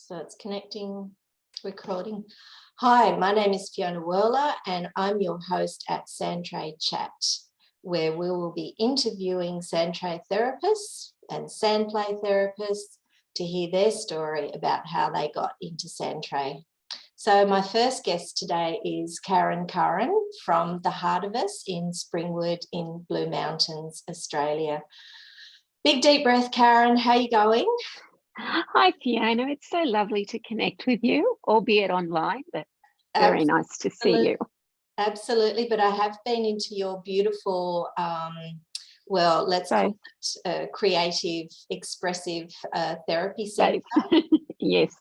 So it's connecting, recording. Hi, my name is Fiona Whirler and I'm your host at Sandplay Chat, where we will be interviewing Sandplay therapists and Sandplay therapists to hear their story about how they got into Sandplay. So my first guest today is Curran from the Heart of Us in Springwood in Blue Mountains, Australia. Big deep breath, Curran. How are you going? Hi, Fiona. It's so lovely to connect with you, albeit online, but very nice to see you. Absolutely. But I have been into your beautiful, well, let's call it creative, expressive therapy centre. Yes.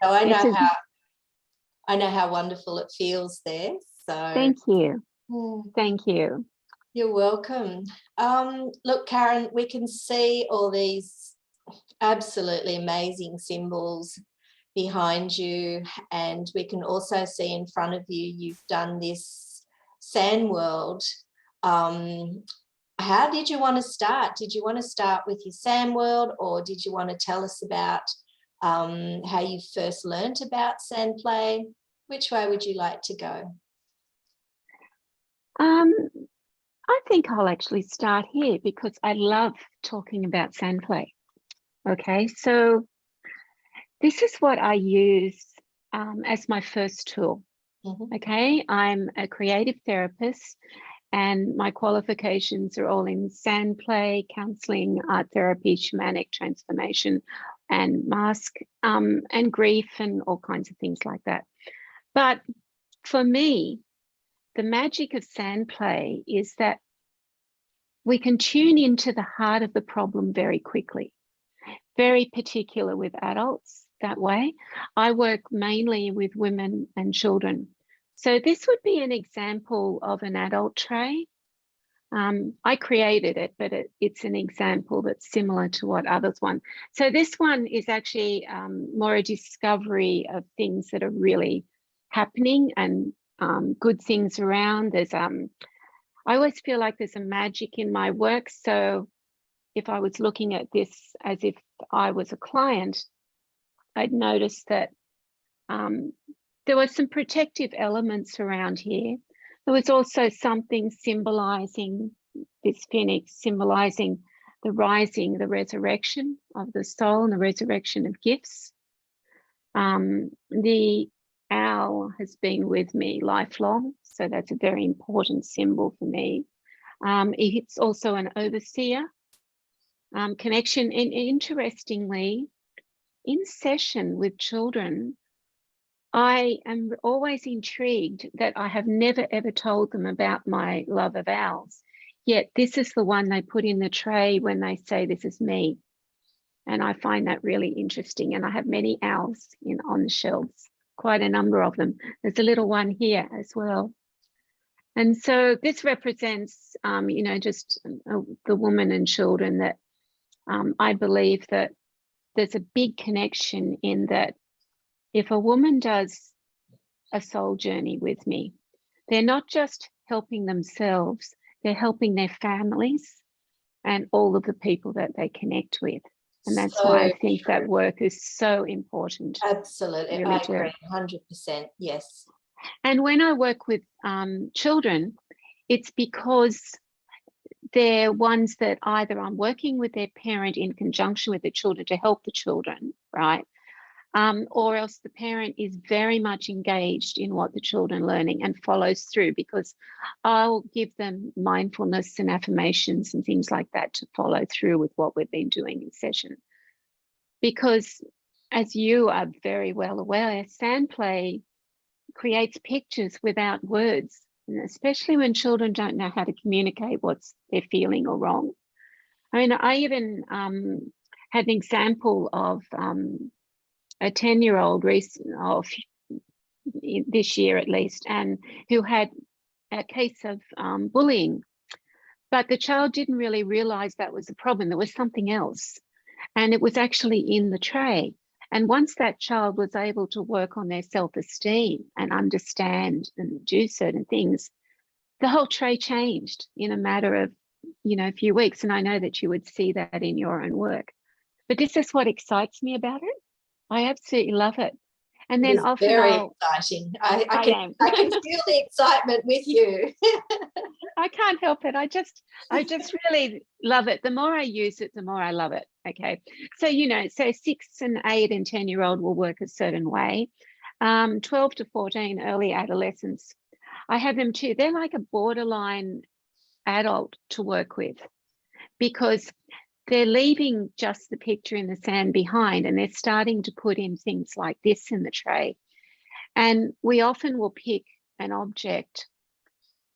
So I know how wonderful it feels there. So thank you. Thank you. You're welcome. Look, Curran, we can see all these absolutely amazing symbols behind you, and we can also see in front of you you've done this sand world. How did you want to start? Did you want to start with your sand world, or did you want to tell us about how you first learnt about Sandplay? Which way would you like to go? I think I'll actually start here because I love talking about Sandplay. Okay, so this is what I use as my first tool. Okay, I'm a creative therapist and my qualifications are all in Sandplay, counselling, art therapy, shamanic transformation, and mask and grief and all kinds of things like that. But for me, the magic of Sandplay is that we can tune into the heart of the problem very quickly. Very particular with adults that way. I work mainly with women and children. So this would be an example of an adult tray. I created it, but it's an example that's similar to what others want. So this one is actually more a discovery of things that are really happening and good things around. There's I always feel like there's a magic in my work. So if I was looking at this as if I was a client, I'd notice that there were some protective elements around here. There was also something symbolizing this phoenix, symbolizing the rising, the resurrection of the soul and the resurrection of gifts. The owl has been with me lifelong, so that's a very important symbol for me. It's also an overseer connection. And interestingly, in session with children, I am always intrigued that I have never ever told them about my love of owls, yet this is the one they put in the tray when they say this is me. And I find that really interesting. And I have many owls on the shelves, quite a number of them. There's a little one here as well. And so this represents, just the women and children that I believe that there's a big connection in that if a woman does a soul journey with me, they're not just helping themselves, they're helping their families and all of the people that they connect with. And that's why I think that work is so important. Absolutely, really I agree, 100%, yes. And when I work with children, it's because they're ones that either I'm working with their parent in conjunction with the children to help the children, right? Or else the parent is very much engaged in what the children are learning and follows through, because I'll give them mindfulness and affirmations and things like that to follow through with what we've been doing in session. Because as you are very well aware, Sandplay creates pictures without words. And especially when children don't know how to communicate what they're feeling or wrong. I mean, I even had an example of a 10-year-old this year at least, and who had a case of bullying. But the child didn't really realize that was the problem. There was something else. And it was actually in the tray. And once that child was able to work on their self-esteem and understand and do certain things, the whole tray changed in a matter of, a few weeks. And I know that you would see that in your own work. But this is what excites me about it. I absolutely love it. And It then is often very I'll, exciting. I am. I can feel the excitement with you. I can't help it. I just really love it. The more I use it, the more I love it. Okay. So, so 6 and 8 and 10-year-old will work a certain way. 12 to 14, early adolescents, I have them too. They're like a borderline adult to work with, because they're leaving just the picture in the sand behind, and they're starting to put in things like this in the tray. And we often will pick an object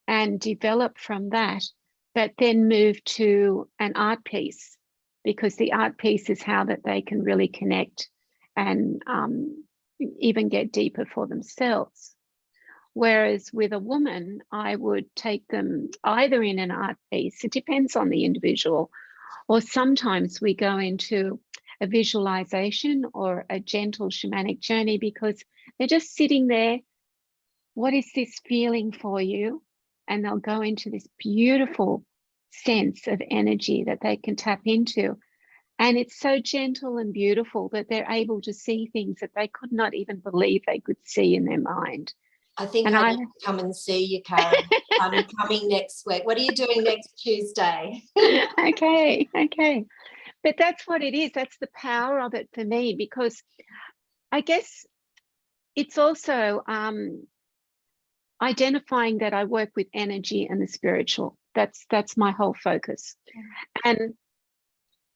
and develop from that, but then move to an art piece, because the art piece is how that they can really connect and even get deeper for themselves. Whereas with a woman, I would take them either in an art piece, it depends on the individual, or sometimes we go into a visualization or a gentle shamanic journey, because they're just sitting there. What is this feeling for you? And they'll go into this beautiful sense of energy that they can tap into. And it's so gentle and beautiful that they're able to see things that they could not even believe they could see in their mind. I think And I need to come and see you, Curran. I'm coming next week. What are you doing next Tuesday? Okay. But that's what it is. That's the power of it for me, because I guess it's also identifying that I work with energy and the spiritual. That's my whole focus. And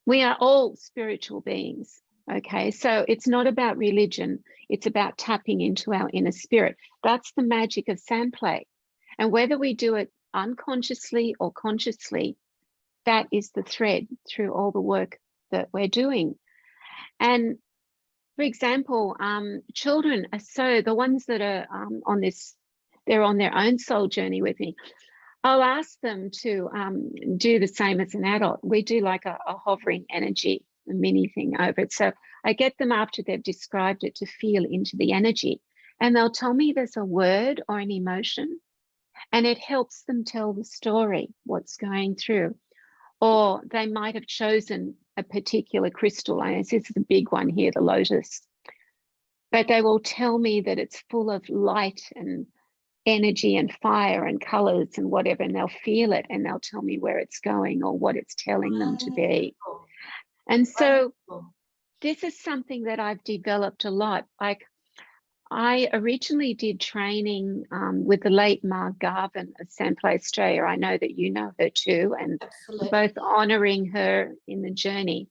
we are all spiritual beings. Okay, so it's not about religion. It's about tapping into our inner spirit. That's the magic of Sandplay. And whether we do it unconsciously or consciously, that is the thread through all the work that we're doing. And for example, children are the ones that are on this, they're on their own soul journey with me. I'll ask them to do the same as an adult. We do like a hovering energy, a mini thing over it. So I get them, after they've described it, to feel into the energy. And they'll tell me there's a word or an emotion, and it helps them tell the story, what's going through. Or they might have chosen a particular crystal. This is the big one here, the lotus. But they will tell me that it's full of light and energy and fire and colors and whatever, and they'll feel it, and they'll tell me where it's going or what it's telling them to be. And so this is something that I've developed a lot. Like, I originally did training with the late Marg Garvin of Sandplay Australia. I know that you know her too, and both honouring her in the journey.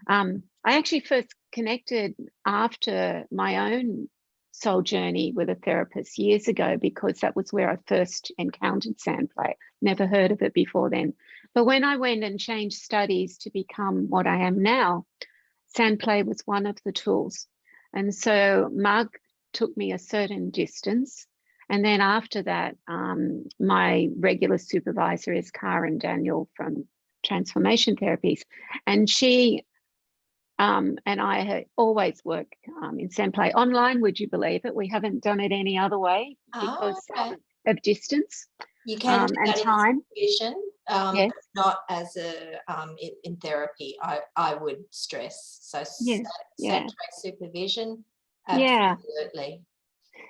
I actually first connected after my own soul journey with a therapist years ago, because that was where I first encountered Sandplay. Never heard of it before then. But when I went and changed studies to become what I am now, Sandplay was one of the tools. And so Marg took me a certain distance. And then after that, my regular supervisor is Curran from Transformation Therapies. And she and I always work in Sandplay online, would you believe it? We haven't done it any other way because of distance. You can do and that time. In supervision, Yes. not as a in therapy. I would stress. So Sandplay supervision, absolutely.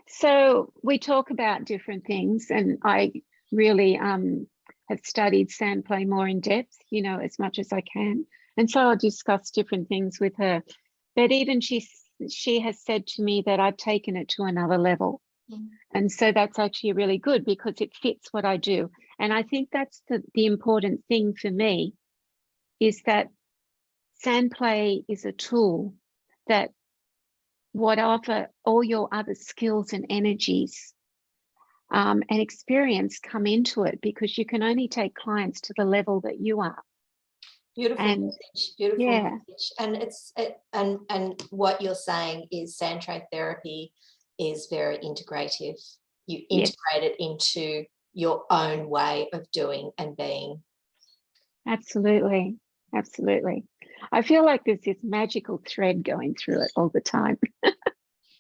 So we talk about different things, and I really have studied Sandplay more in depth, as much as I can. And so I'll discuss different things with her. But even she has said to me that I've taken it to another level. And so that's actually really good, because it fits what I do. And I think that's the important thing for me, is that Sandplay is a tool that whatever all your other skills and energies and experience come into it, because you can only take clients to the level that you are. Beautiful message, beautiful message. And and what you're saying is Sandplay therapy is very integrative. You integrate it into your own way of doing and being. Absolutely. I feel like there's this magical thread going through it all the time.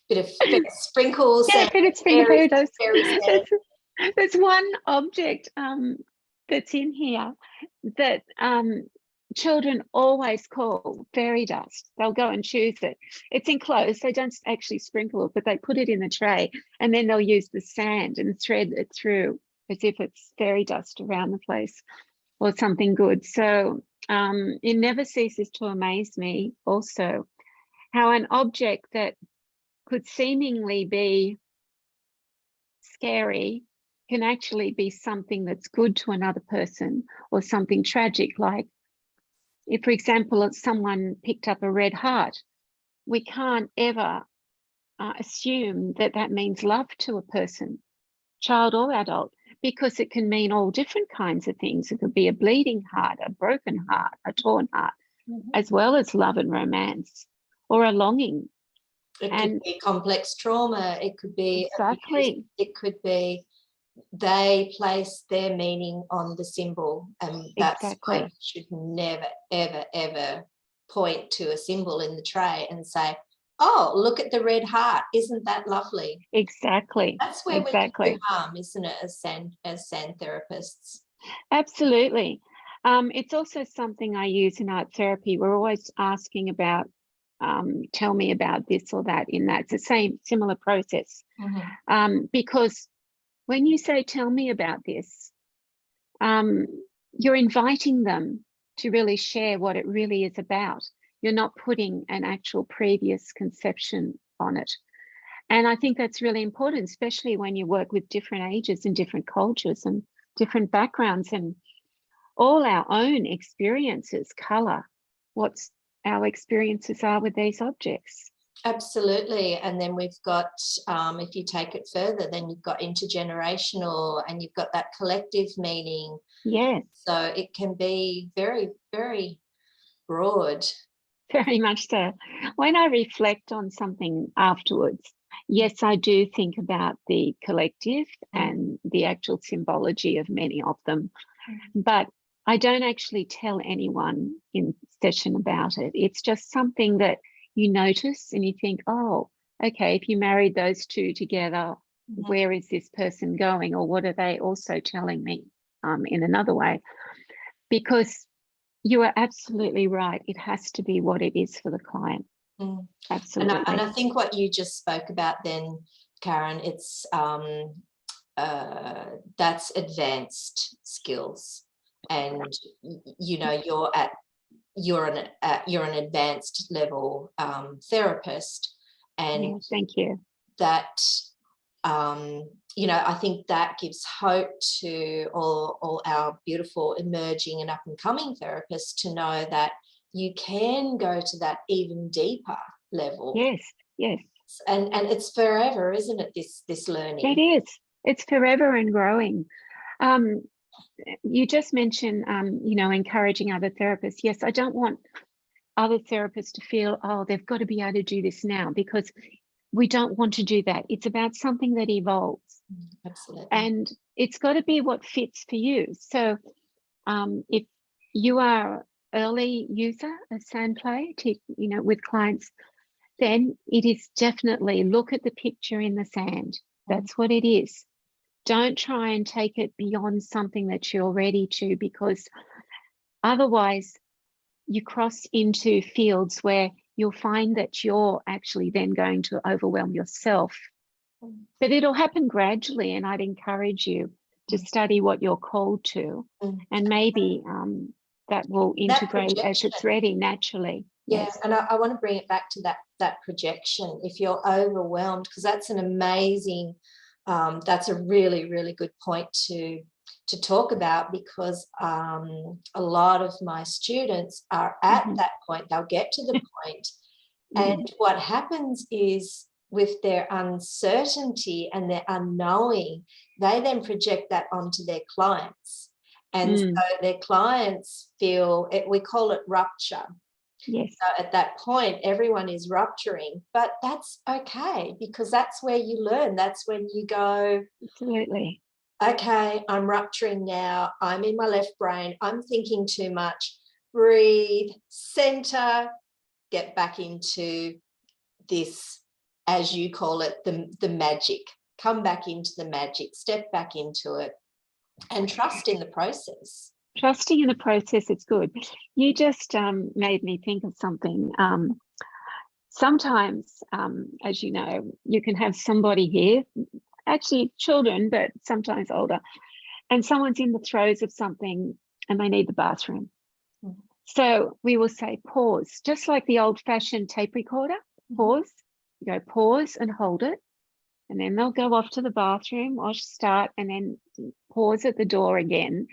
Bit of sprinkles. Yeah, bit of sprinkles. There's one object that's in here that children always call fairy dust. They'll go and choose it. It's enclosed. They don't actually sprinkle it, but they put it in the tray, and then they'll use the sand and thread it through as if it's fairy dust around the place or something good. So it never ceases to amaze me also how an object that could seemingly be scary can actually be something that's good to another person, or something tragic. Like if, for example, someone picked up a red heart, we can't ever assume that that means love to a person, child or adult, because it can mean all different kinds of things. It could be a bleeding heart, a broken heart, a torn heart, as well as love and romance, or a longing. It could be complex trauma. It could be exactly abuse. It could be they place their meaning on the symbol, and that's why you should never, ever, ever point to a symbol in the tray and say, "Oh, look at the red heart! Isn't that lovely?" Exactly. That's where we can do harm, isn't it? As sand therapists. Absolutely. It's also something I use in art therapy. We're always asking about, tell me about this or that in that. It's the same, similar process. Because when you say, tell me about this, you're inviting them to really share what it really is about. You're not putting an actual previous conception on it. And I think that's really important, especially when you work with different ages and different cultures and different backgrounds, and all our own experiences color what our experiences are with these objects. Absolutely. And then we've got, if you take it further, then you've got intergenerational, and you've got that collective meaning. Yes. So it can be very, very broad. Very much so. When I reflect on something afterwards, yes, I do think about the collective and the actual symbology of many of them, but I don't actually tell anyone in session about it. It's just something that you notice and you think, oh, okay, if you married those two together, where is this person going, or what are they also telling me in another way? Because you are absolutely right. It has to be what it is for the client. Absolutely. And I think what you just spoke about then, Curran, it's that's advanced skills, and you know you're an advanced level therapist, and thank you. That you know, I think that gives hope to all our beautiful emerging and up and coming therapists to know that you can go to that even deeper level. Yes, yes. And it's forever, isn't it, this learning? It is. It's forever and growing. You just mentioned, you know, encouraging other therapists. Yes, I don't want other therapists to feel, oh, they've got to be able to do this now, because we don't want to do that. It's about something that evolves. Absolutely. And it's got to be what fits for you. So if you are early user of Sandplay, you know, with clients, then it is definitely look at the picture in the sand. That's what it is. Don't try and take it beyond something that you're ready to, because otherwise you cross into fields where you'll find that you're actually then going to overwhelm yourself. But it'll happen gradually, and I'd encourage you to study what you're called to, and maybe that will integrate as it's ready naturally. Yeah, yes. And I want to bring it back to that projection. If you're overwhelmed, because that's an amazing, that's a really, really good point to talk about, because a lot of my students are at that point. They'll get to the point, and what happens is, with their uncertainty and their unknowing, they then project that onto their clients. And so their clients feel, we call it rupture. Yes. So at that point, everyone is rupturing, but that's okay, because that's where you learn. That's when you go, absolutely. Okay, I'm rupturing now. I'm in my left brain. I'm thinking too much. Breathe, center, get back into this, as you call it, the magic. Come back into the magic, step back into it, and trust in the process. trusting in the process is good. You just made me think of something. Sometimes, as you know, you can have somebody here, actually children, but sometimes older, and someone's in the throes of something and they need the bathroom. Mm-hmm. So we will say pause, just like the old-fashioned tape recorder. Pause, you go pause and hold it, and then they'll go off to the bathroom or start, and then pause at the door again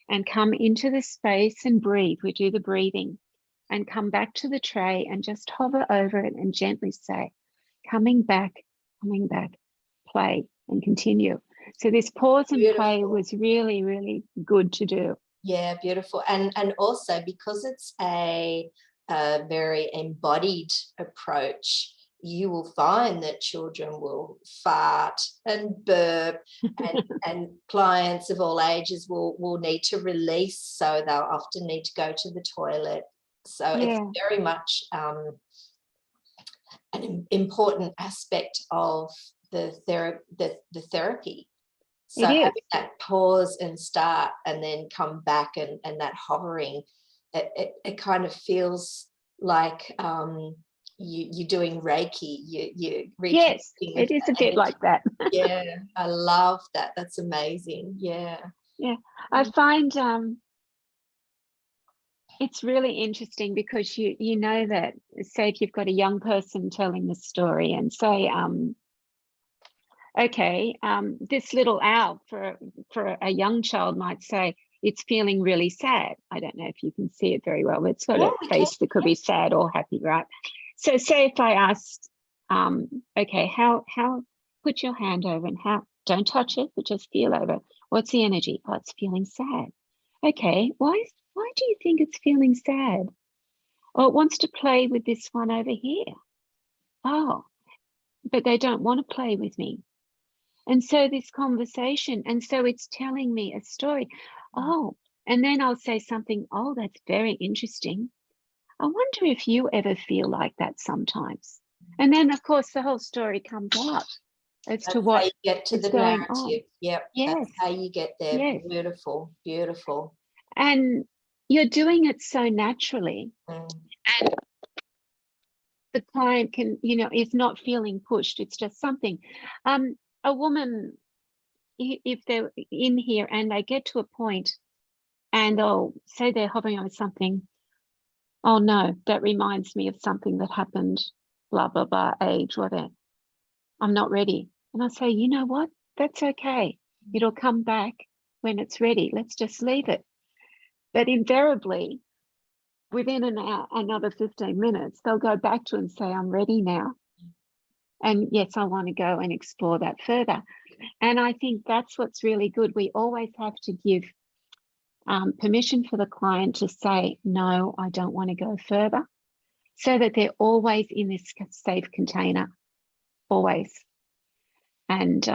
and come into the space and breathe. We do the breathing and come back to the tray and just hover over it and gently say, coming back, play, and continue. So this pause and play was really, really good to do. Yeah, beautiful. And also because it's a very embodied approach, you will find that children will fart and burp and clients of all ages will need to release, so they'll often need to go to the toilet. So it's very much an important aspect of the therapy. So having that pause and start and then come back and that hovering, it kind of feels like you're doing Reiki. You yes, it is a bit like that. Yeah, I love that. That's amazing. Yeah. I find it's really interesting because you know that, say if you've got a young person telling the story and say, okay, this little owl for a young child might say, it's feeling really sad. I don't know if you can see it very well. It's got a face that could be sad or happy, right? So say if I asked, okay, how put your hand over and how, don't touch it, but just feel over. What's the energy? Oh, it's feeling sad. Okay, why do you think it's feeling sad? Oh, it wants to play with this one over here. Oh, but they don't want to play with me. And so this conversation, and so it's telling me a story. Oh, and then I'll say something, oh, that's very interesting. I wonder if you ever feel like that sometimes. And then, of course, the whole story comes out as to what you get to the narrative. Yep, that's how you get there. Yes. Beautiful, beautiful. And you're doing it so naturally. And the client can, is not feeling pushed. It's just something. A woman, if they're in here and they get to a point and they'll say they're hovering over something, oh no, that reminds me of something that happened, blah, blah, blah, age, whatever. I'm not ready. And I say, you know what? That's okay. It'll come back when it's ready. Let's just leave it. But invariably, within another 15 minutes, they'll go back to and say, I'm ready now. And yes, I want to go and explore that further. And I think that's what's really good. We always have to give permission for the client to say, no, I don't want to go further, so that they're always in this safe container, always. And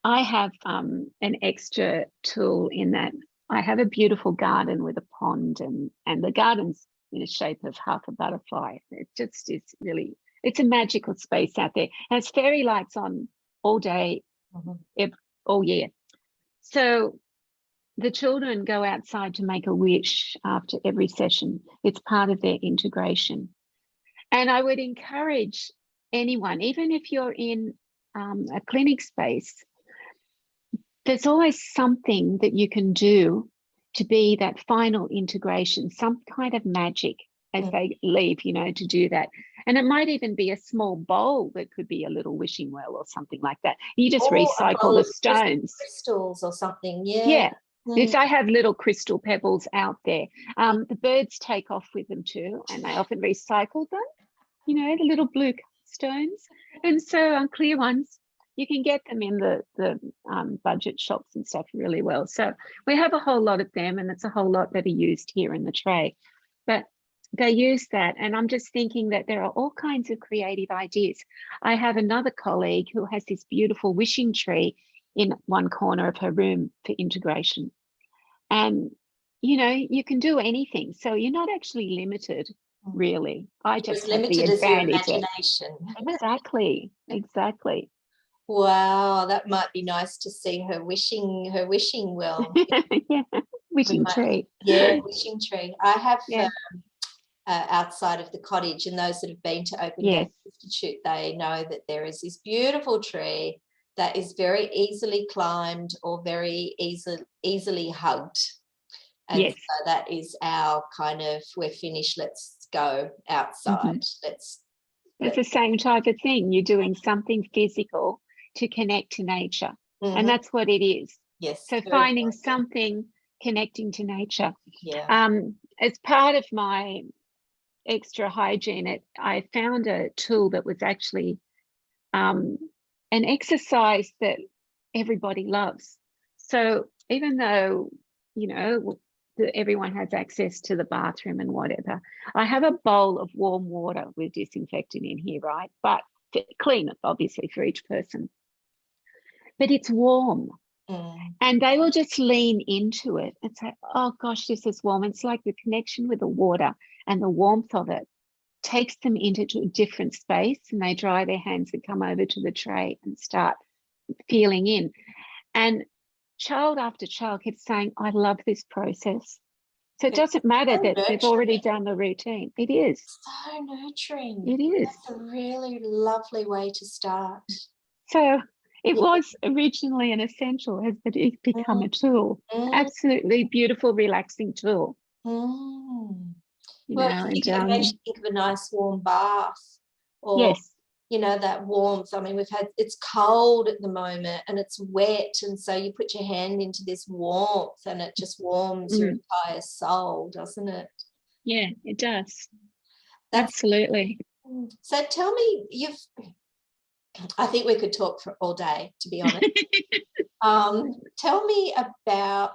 I have an extra tool in that I have a beautiful garden with a pond, and the garden's in the shape of half a butterfly. It just is really, it's a magical space out there. And it's fairy lights on all day, all year. So the children go outside to make a wish after every session. It's part of their integration. And I would encourage anyone, even if you're in a clinic space, there's always something that you can do to be that final integration, some kind of magic as they leave, to do that. And it might even be a small bowl that could be a little wishing well or something like that. You just recycle the stones. Crystals or something, Yeah. Yes, I have little crystal pebbles out there. The birds take off with them too, and they often recycle them, the little blue stones. And so clear ones, you can get them in the budget shops and stuff really well. So we have a whole lot of them, and it's a whole lot that are used here in the tray. But they use that, and I'm just thinking that there are all kinds of creative ideas. I have another colleague who has this beautiful wishing tree in one corner of her room for integration. And, you can do anything. So you're not actually limited, really. I just have the advantage. Imagination. Exactly. Wow, that might be nice to see her wishing well. Yeah. Wishing tree. Yeah, wishing tree. I have Yeah. outside of the cottage, and those that have been to Open Yes. Gate Institute, they know that there is this beautiful tree that is very easily climbed or very easily hugged. And Yes. so that is our kind of, we're finished, let's go outside. It's the same type of thing. You're doing something physical to connect to nature. And that's what it is. Yes. So finding something connecting to nature. Yeah. As part of my extra hygiene, I found a tool that was actually an exercise that everybody loves. So even though, you know, everyone has access to the bathroom and whatever, I have a bowl of warm water with disinfectant in here, right? But clean it, obviously, for each person. But it's warm. And they will just lean into it and say, oh gosh, this is warm. It's like the connection with the water and the warmth of it takes them into a different space, and they dry their hands and come over to the tray and start feeling in. And child after child kept saying, I love this process. So it doesn't matter that they've already done the routine. It is. So nurturing. It is. That's a really lovely way to start. So it was originally an essential, but it's become a tool. Absolutely beautiful, relaxing tool. You Well, know, it makes you think of a nice warm bath, or yes, you know, that warmth. I mean, it's cold at the moment and it's wet, and so you put your hand into this warmth and it just warms your entire soul, doesn't it? Yeah, it does. Absolutely. So tell me, I think we could talk for all day, to be honest. Tell me about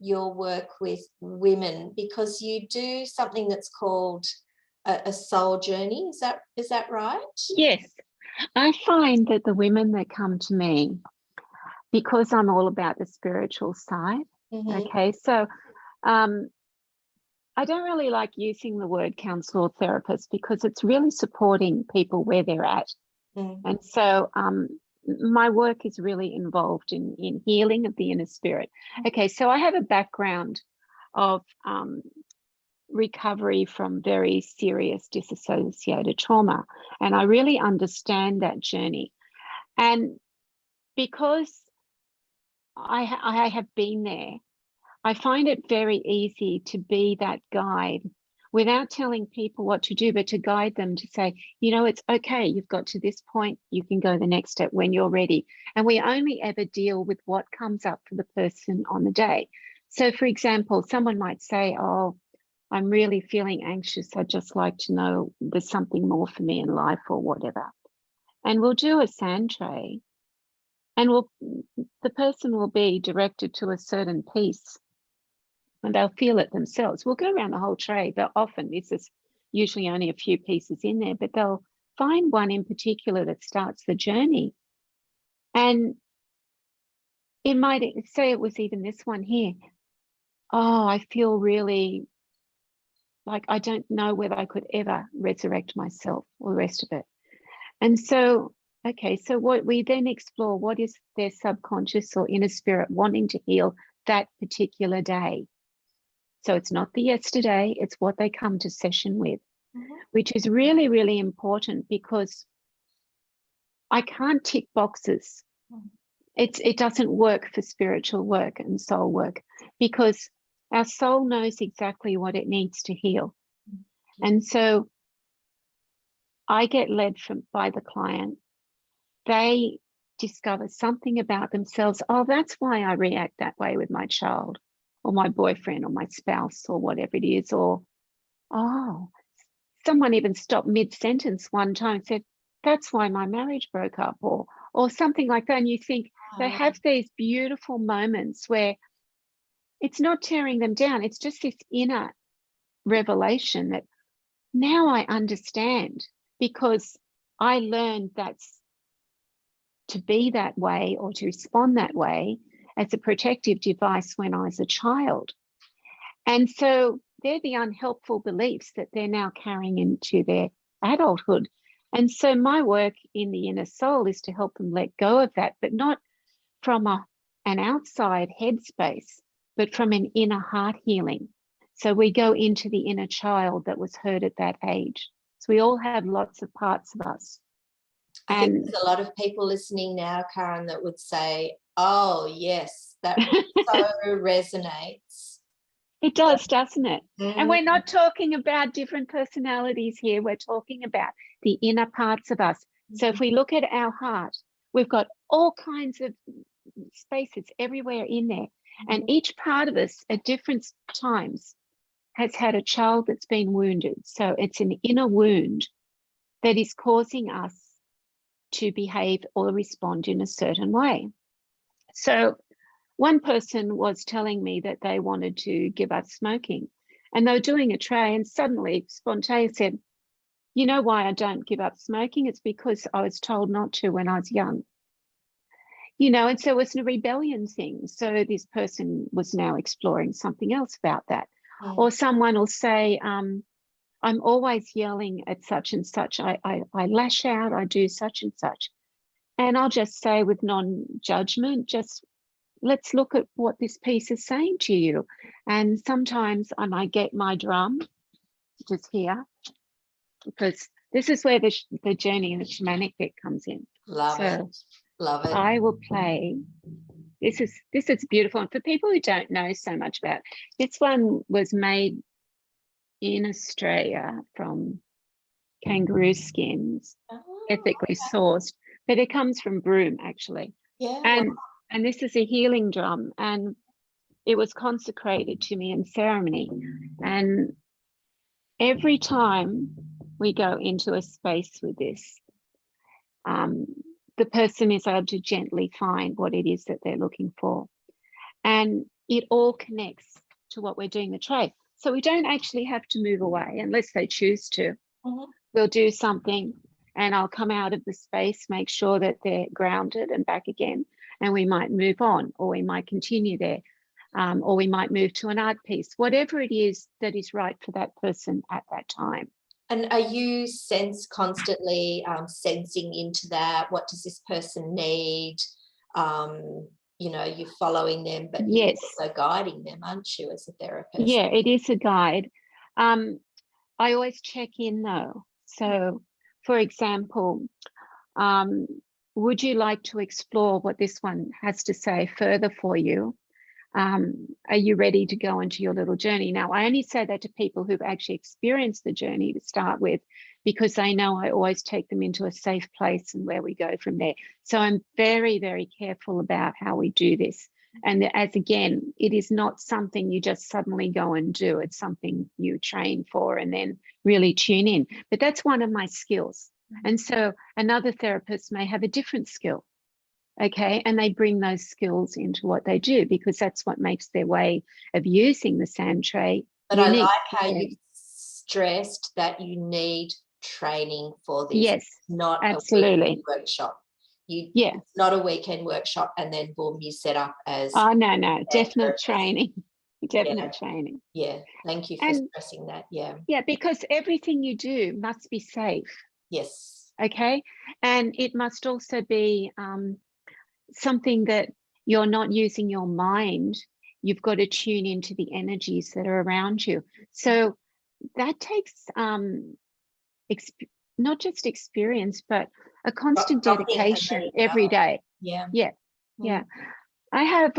your work with women, because you do something that's called a soul journey. Is that right? Yes. I find that the women that come to me, because I'm all about the spiritual side, okay, so I don't really like using the word counsellor or therapist because it's really supporting people where they're at. And so my work is really involved in healing of the inner spirit. Okay, so I have a background of recovery from very serious disassociated trauma, and I really understand that journey. And because I have been there, I find it very easy to be that guide without telling people what to do, but to guide them to say, you know, it's okay, you've got to this point, you can go the next step when you're ready. And we only ever deal with what comes up for the person on the day. So for example, someone might say, oh, I'm really feeling anxious. I'd just like to know there's something more for me in life or whatever. And we'll do a sand tray, and the person will be directed to a certain piece, and they'll feel it themselves. We'll go around the whole tray, but often this is usually only a few pieces in there, but they'll find one in particular that starts the journey. And it might say it was even this one here. Oh, I feel really like I don't know whether I could ever resurrect myself or the rest of it. And so, okay, so what we then explore, what is their subconscious or inner spirit wanting to heal that particular day? So it's not the yesterday, it's what they come to session with, which is really, really important, because I can't tick boxes. It doesn't work for spiritual work and soul work, because our soul knows exactly what it needs to heal. And so I get led by the client. They discover something about themselves. Oh, that's why I react that way with my child or my boyfriend or my spouse or whatever it is. Or, oh, someone even stopped mid-sentence one time and said, that's why my marriage broke up, or something like that. And you think they have these beautiful moments where it's not tearing them down. It's just this inner revelation that now I understand, because I learned that's to be that way or to respond that way as a protective device when I was a child. And so they're the unhelpful beliefs that they're now carrying into their adulthood. And so my work in the inner soul is to help them let go of that, but not from an outside headspace, but from an inner heart healing. So we go into the inner child that was hurt at that age. So we all have lots of parts of us. I think there's a lot of people listening now, Curran, that would say, oh, yes, that so resonates. It does, doesn't it? And we're not talking about different personalities here. We're talking about the inner parts of us. So if we look at our heart, we've got all kinds of spaces everywhere in there. And each part of us at different times has had a child that's been wounded. So it's an inner wound that is causing us to behave or respond in a certain way. So one person was telling me that they wanted to give up smoking, and they were doing a tray, and suddenly spontaneously said, you know why I don't give up smoking? It's because I was told not to when I was young. You know, and so it's a rebellion thing. So this person was now exploring something else about that. Or someone will say, I'm always yelling at such and such. I lash out, I do such and such. And I'll just say with non-judgment, just let's look at what this piece is saying to you. And sometimes I might get my drum just here, because this is where the journey in the shamanic bit comes in. Love it. Love it. I will play. This is beautiful. And for people who don't know so much about, this one was made in Australia from kangaroo skins, ethically sourced, but it comes from Broome actually. Yeah. And this is a healing drum, and it was consecrated to me in ceremony. And every time we go into a space with this, the person is able to gently find what it is that they're looking for. And it all connects to what we're doing the tray. So we don't actually have to move away unless they choose to. We'll do something and I'll come out of the space, make sure that they're grounded and back again. And we might move on, or we might continue there, or we might move to an art piece, whatever it is that is right for that person at that time. And are you constantly sensing into that? What does this person need? You know, you're following them, but yes, you're also guiding them, aren't you, as a therapist? Yeah, it is a guide. I always check in though. So, for example, would you like to explore what this one has to say further for you? Are you ready to go into your little journey? Now, I only say that to people who've actually experienced the journey to start with, because they know I always take them into a safe place and where we go from there. So I'm very, very careful about how we do this. And as again, it is not something you just suddenly go and do. It's something you train for and then really tune in. But that's one of my skills. And so another therapist may have a different skill. Okay, and they bring those skills into what they do, because that's what makes their way of using the sand tray unique. I like how you stressed that you need training for this. Yes, not absolutely. A weekend workshop. It's not a weekend workshop and then boom, you set up as. Oh no, definite training. Definite training. Yeah, thank you for stressing that. Yeah, because everything you do must be safe. Yes. Okay, and it must also be something that you're not using your mind. You've got to tune into the energies that are around you. So that takes not just experience, but a constant dedication every day. Yeah. I have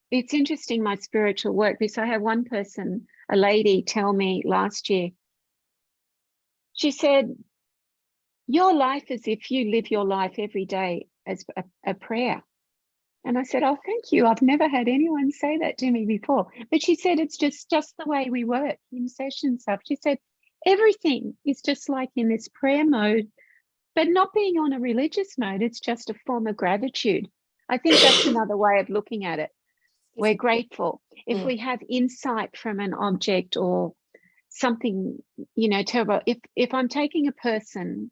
it's interesting, my spiritual work, because I have one person, a lady, tell me last year, she said, your life is if you live your life every day as a prayer. And I said, oh, thank you. I've never had anyone say that to me before. But she said, it's just the way we work in session stuff. She said, everything is just like in this prayer mode, but not being on a religious mode. It's just a form of gratitude. I think that's another way of looking at it. We're grateful. If we have insight from an object or something, terrible, if I'm taking a person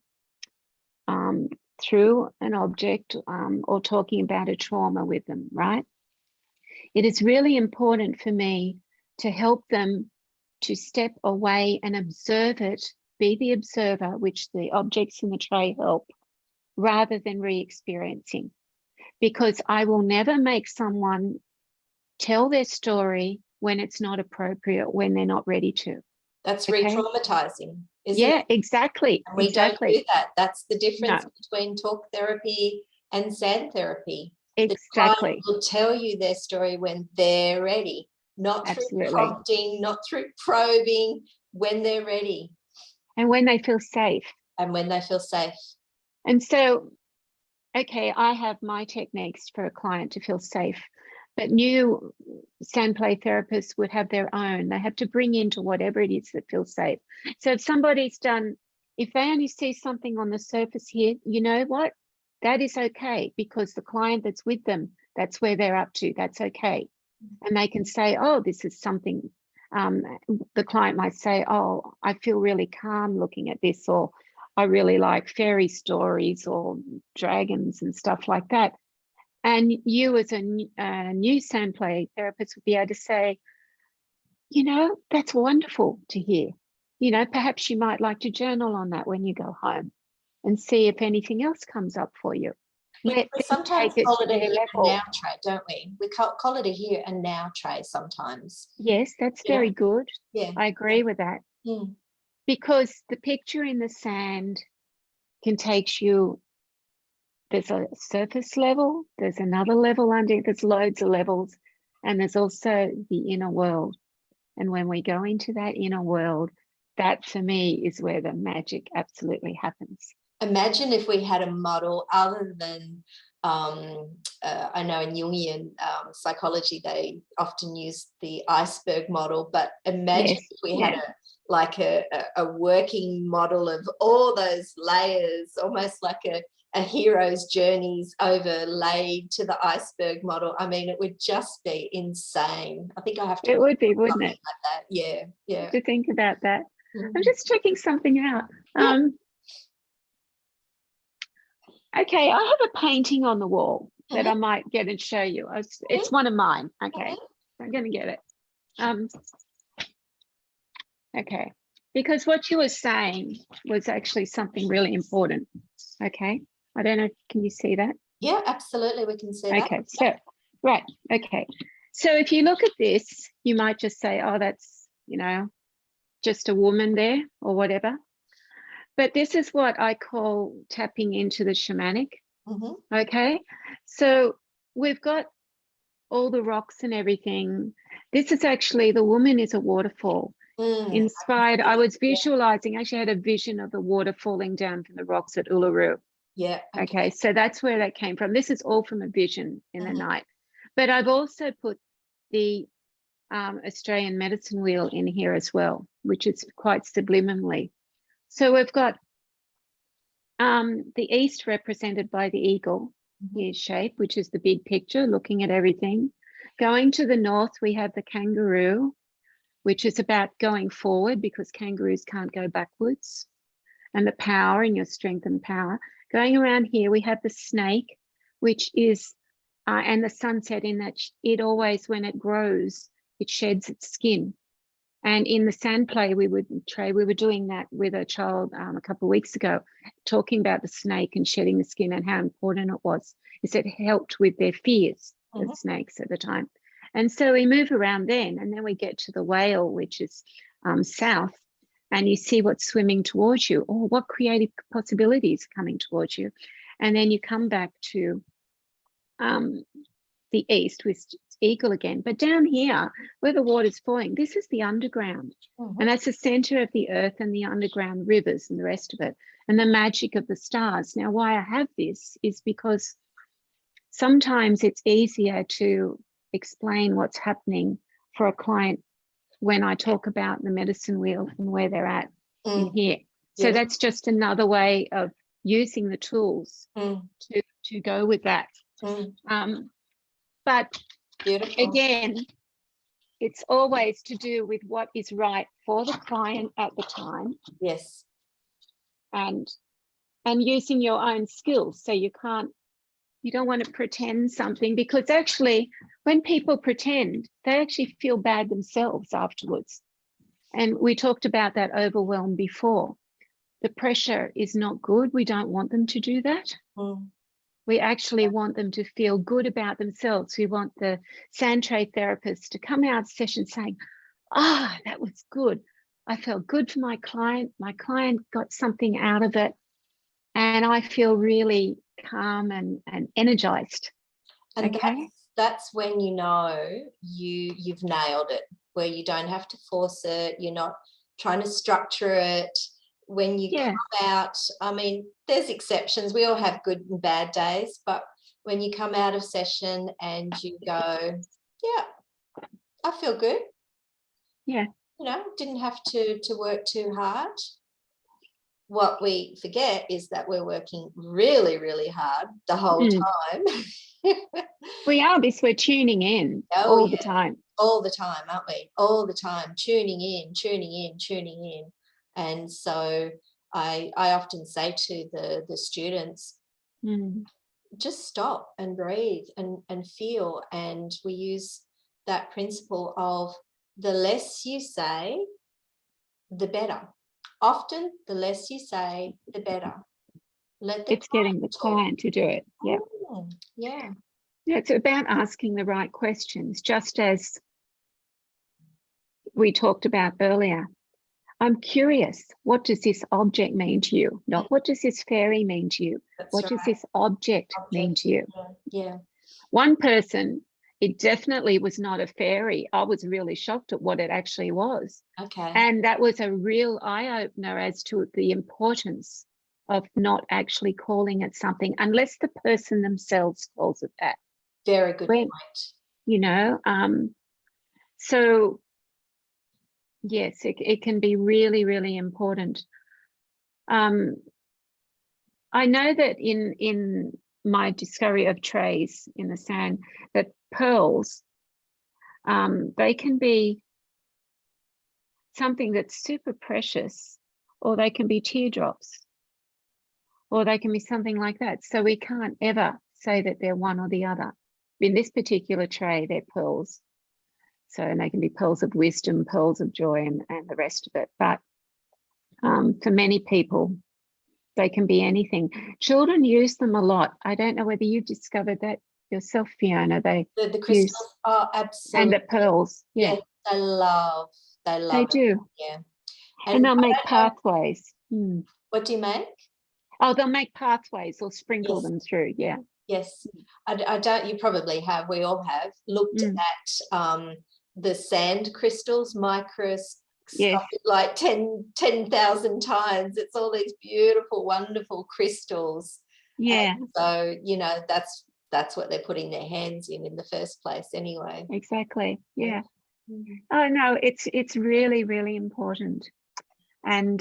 through an object or talking about a trauma with them, right? It is really important for me to help them to step away and observe it, be the observer, which the objects in the tray help, rather than re-experiencing. Because I will never make someone tell their story when it's not appropriate, when they're not ready to. That's Okay. re-traumatizing, isn't Yeah, it? exactly. And we don't do that. That's the difference No. between talk therapy and sand therapy. Exactly. The client will tell you their story when they're ready, not through Absolutely. prompting, not through probing, when they're ready. And when they feel safe. And when they feel safe. And so, okay, I have my techniques for a client to feel safe, but new Sandplay therapists would have their own. They have to bring into whatever it is that feels safe. So if somebody's if they only see something on the surface here, you know what? That is okay, because the client that's with them, that's where they're up to. That's okay. And they can say, oh, this is something. The client might say, oh, I feel really calm looking at this, or I really like fairy stories or dragons and stuff like that. And you as a new Sandplay therapist would be able to say, you know, that's wonderful to hear. You know, perhaps you might like to journal on that when you go home and see if anything else comes up for you. We sometimes call it a here and level. now tray, don't we? We call it a here and now tray sometimes. Yes, that's very good. Yeah. I agree with that. Mm. Because the picture in the sand can take you, there's a surface level, there's another level under, there's loads of levels, and there's also the inner world. And when we go into that inner world, that for me is where the magic absolutely happens. Imagine if we had a model other than, I know in Jungian psychology, they often use the iceberg model, but imagine if we had a working model of all those layers, almost like a hero's journeys overlaid to the iceberg model. I mean, it would just be insane. I think I have to. It would be, wouldn't it? Like that. Yeah, yeah. To think about that. Mm. I'm just checking something out. Okay, I have a painting on the wall that I might get and show you. It's one of mine. Okay, I'm going to get it. Okay, because what you were saying was actually something really important. Okay, I don't know, can you see that? Yeah, absolutely, we can see that. Okay, so, right, okay. So if you look at this, you might just say, oh, that's, you know, just a woman there or whatever. But this is what I call tapping into the shamanic. Okay, so we've got all the rocks and everything. This is actually, the woman is a waterfall. Inspired, I was visualizing, actually had a vision of the water falling down from the rocks at Uluru. Yeah. Okay, so that's where that came from. This is all from a vision in the night. But I've also put the Australian medicine wheel in here as well, which is quite subliminally. So we've got the east represented by the eagle here shape, which is the big picture, looking at everything. Going to the north, we have the kangaroo, which is about going forward, because kangaroos can't go backwards, and the power in your strength and power. Going around here, we have the snake, which is, and the sunset, in that it always, when it grows, it sheds its skin. And in the Sandplay, we were doing that with a child a couple of weeks ago, talking about the snake and shedding the skin and how important it was. Is it helped with their fears of snakes at the time. And so we move around then, and then we get to the whale, which is south, and you see what's swimming towards you, or what creative possibilities are coming towards you. And then you come back to the east with eagle again. But down here, where the water's flowing, this is the underground. And that's the center of the earth and the underground rivers and the rest of it, and the magic of the stars. Now, why I have this is because sometimes it's easier to explain what's happening for a client when I talk about the medicine wheel and where they're at in here. So that's just another way of using the tools to go with that. But again, it's always to do with what is right for the client at the time. Yes. And using your own skills. So you don't want to pretend something, because actually when people pretend, they actually feel bad themselves afterwards. And we talked about that overwhelm before. The pressure is not good. We don't want them to do that. We actually want them to feel good about themselves. We want the Sandtray therapist to come out of session saying, "Ah, that was good. I felt good for my client. My client got something out of it. And I feel really calm and energized." And okay. that's when you know you've nailed it, where you don't have to force it. You're not trying to structure it. When you Yeah. come out, I mean, there's exceptions. We all have good and bad days, but when you come out of session and you go, yeah, I feel good. Yeah. You know, didn't have to work too hard. What we forget is that we're working really, really hard the whole time. We are, because we're tuning in all the time. All the time, aren't we? All the time, tuning in, tuning in, tuning in. And so I often say to the students, just stop and breathe and feel. And we use that principle of the less you say, the better. Often, the less you say, the better. It's getting the client to do it. Yeah. Yeah. Yeah, it's about asking the right questions, just as we talked about earlier. I'm curious, what does this object mean to you? Not what does this fairy mean to you? What does this object mean to you? Yeah. One person, it definitely was not a fairy. I was really shocked at what it actually was. Okay. And that was a real eye-opener as to the importance of not actually calling it something unless the person themselves calls it that. Very good point. You know, so yes, it can be really, really important. I know that in my discovery of trays in the sand, that pearls, they can be something that's super precious, or they can be teardrops, or they can be something like that. So we can't ever say that they're one or the other. In this particular tray, they're pearls. So, and they can be pearls of wisdom, pearls of joy, and the rest of it. But for many people, they can be anything. Children use them a lot. I don't know whether you've discovered that yourself, Fiona. The crystals are absolutely. And the pearls. Yeah. Yes, they love They do. Yeah. And they'll make pathways. What do you make? Oh, they'll make pathways or sprinkle them through. Yeah. Yes. I don't, you probably have, we all have looked at the sand crystals, microscopic, like 10,000 times. It's all these beautiful, wonderful crystals. Yeah. And so, you know, that's what they're putting their hands in the first place anyway. Exactly. Yeah. Oh no, it's really, really important. And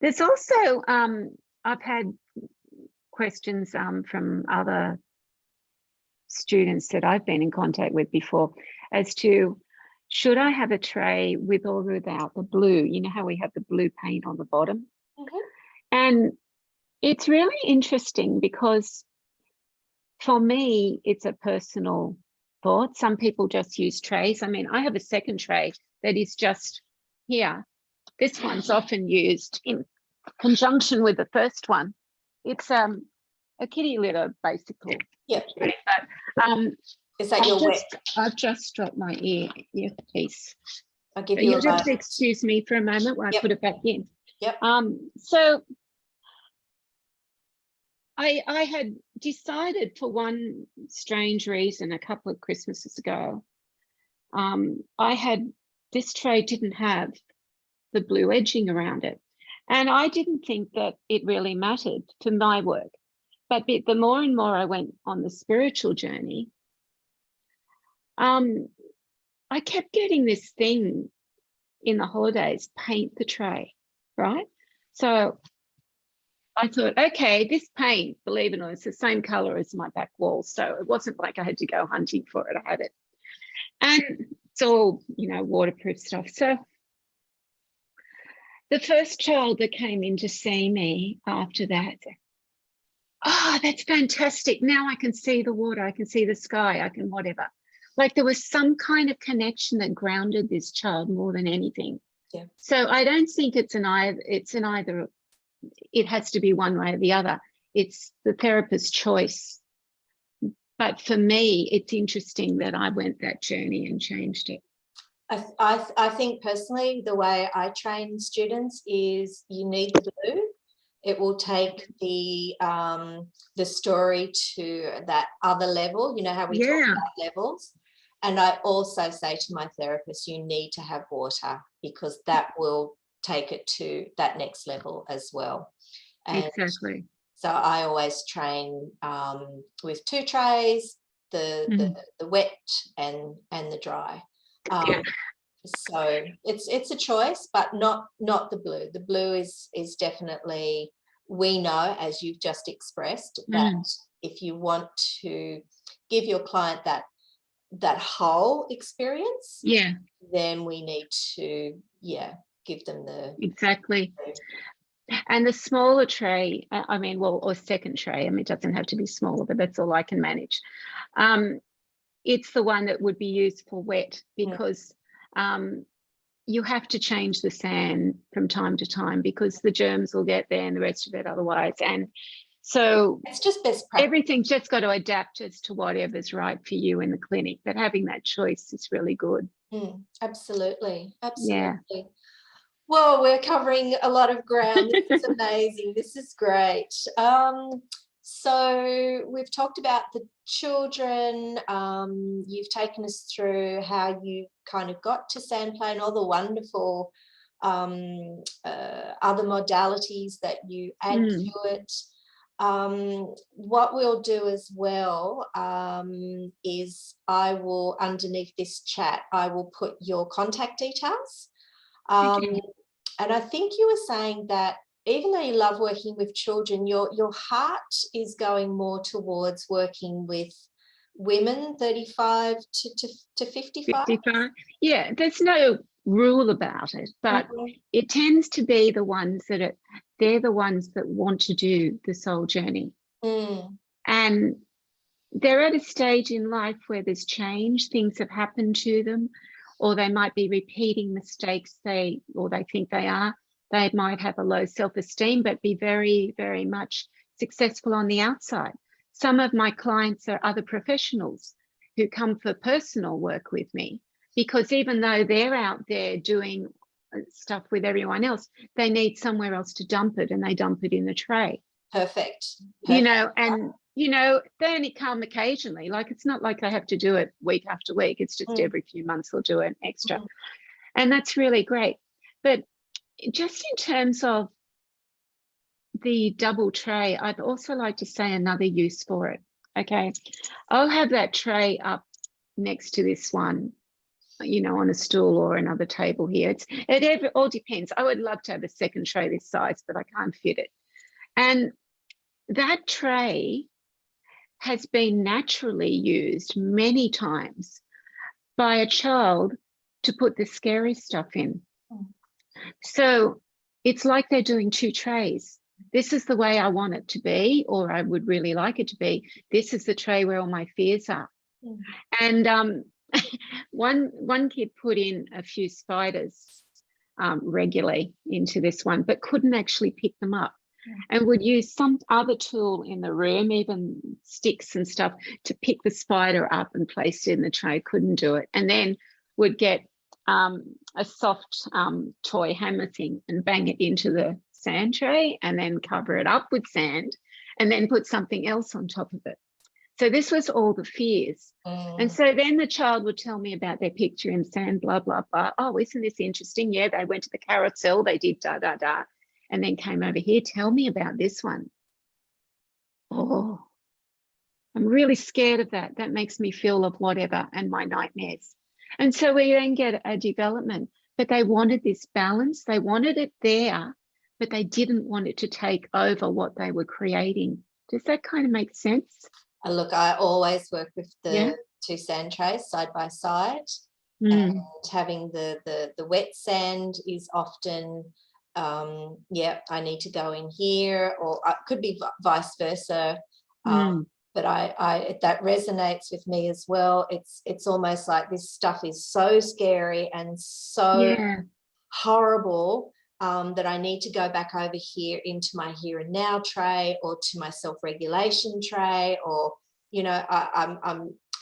there's also I've had questions from other students that I've been in contact with before as to, should I have a tray with or without the blue? You know how we have the blue paint on the bottom? And it's really interesting because for me, it's a personal thought. Some people just use trays. I mean, I have a second tray that is just here. This one's often used in conjunction with the first one. It's a kitty litter, basically. Yeah. But is that I've just dropped my earpiece. I'll give you a just excuse me for a moment while I put it back in. Yep. So I had decided, for one strange reason, a couple of Christmases ago, this tray didn't have the blue edging around it. And I didn't think that it really mattered to my work. But the more and more I went on the spiritual journey, I kept getting this thing in the holidays, paint the tray, right? So I thought, okay, this paint, believe it or not, it's the same color as my back wall. So it wasn't like I had to go hunting for it. I had it. And it's all, you know, waterproof stuff. So the first child that came in to see me after that, oh, that's fantastic. Now I can see the water. I can see the sky. I can whatever. Like there was some kind of connection that grounded this child more than anything. Yeah. So I don't think it's an either. It has to be one way or the other. it's the therapist's choice. But for me, it's interesting that I went that journey and changed it. I think personally, the way I train students is you need the blue. It will take the story to that other level. You know how we talk about levels. And I also say to my therapist, you need to have water, because that will take it to that next level as well. And exactly. so I always train with 2 trays, the wet and the dry. So it's a choice, but not the blue. The blue is definitely, we know, as you've just expressed, that if you want to give your client that whole experience, then we need to give them the exactly. And the smaller tray, I mean, well, or second tray, I mean, it doesn't have to be smaller, but that's all I can manage. It's the one that would be used for wet, because you have to change the sand from time to time, because the germs will get there and the rest of it otherwise. And so it's just best practice. Everything's just got to adapt as to whatever's right for you in the clinic, but having that choice is really good. Absolutely. Yeah. Well, we're covering a lot of ground. This is amazing. This is great. So we've talked about the children. You've taken us through how you kind of got to Sandplay and all the wonderful other modalities that you add to it. What we'll do as well is I will, underneath this chat, I will put your contact details. And I think you were saying that even though you love working with children, your heart is going more towards working with women 35 to 55. 55. Yeah, there's no rule about it, but it tends to be the ones that they're the ones that want to do the soul journey. And they're at a stage in life where there's change, things have happened to them, or they might be repeating mistakes they think they are. They might have a low self-esteem, but be very, very much successful on the outside. Some of my clients are other professionals who come for personal work with me, because even though they're out there doing stuff with everyone else, they need somewhere else to dump it, and they dump it in the tray. Perfect. You know, and you know, they only come occasionally. Like, it's not like they have to do it week after week. It's just every few months they'll do an extra. And that's really great. But just in terms of the double tray, I'd also like to say another use for it. Okay, I'll have that tray up next to this one, you know, on a stool or another table here. It all depends. I would love to have a second tray this size, but I can't fit it. And that tray has been naturally used many times by a child to put the scary stuff in. So it's like they're doing 2 trays. This is the way I want it to be, or I would really like it to be. This is the tray where all my fears are. And one kid put in a few spiders regularly into this one, but couldn't actually pick them up. And would use some other tool in the room, even sticks and stuff, to pick the spider up and place it in the tray. Couldn't do it. And then would get a soft toy hammer thing and bang it into the sand tray, and then cover it up with sand, and then put something else on top of it. So this was all the fears. And so then the child would tell me about their picture in sand, blah, blah, blah. Oh, isn't this interesting? Yeah, they went to the carousel, they did da, da, da. And then came over here, tell me about this one. Oh, I'm really scared of that. That makes me feel of whatever and my nightmares. And so we then get a development, but they wanted this balance. They wanted it there, but they didn't want it to take over what they were creating. Does that kind of make sense? Look, I always work with the 2 sand trays side by side, and having the wet sand is often, I need to go in here, or it could be vice versa. But I that resonates with me as well. It's almost like this stuff is so scary and so horrible. that I need to go back over here into my here and now tray, or to my self-regulation tray, or, you know,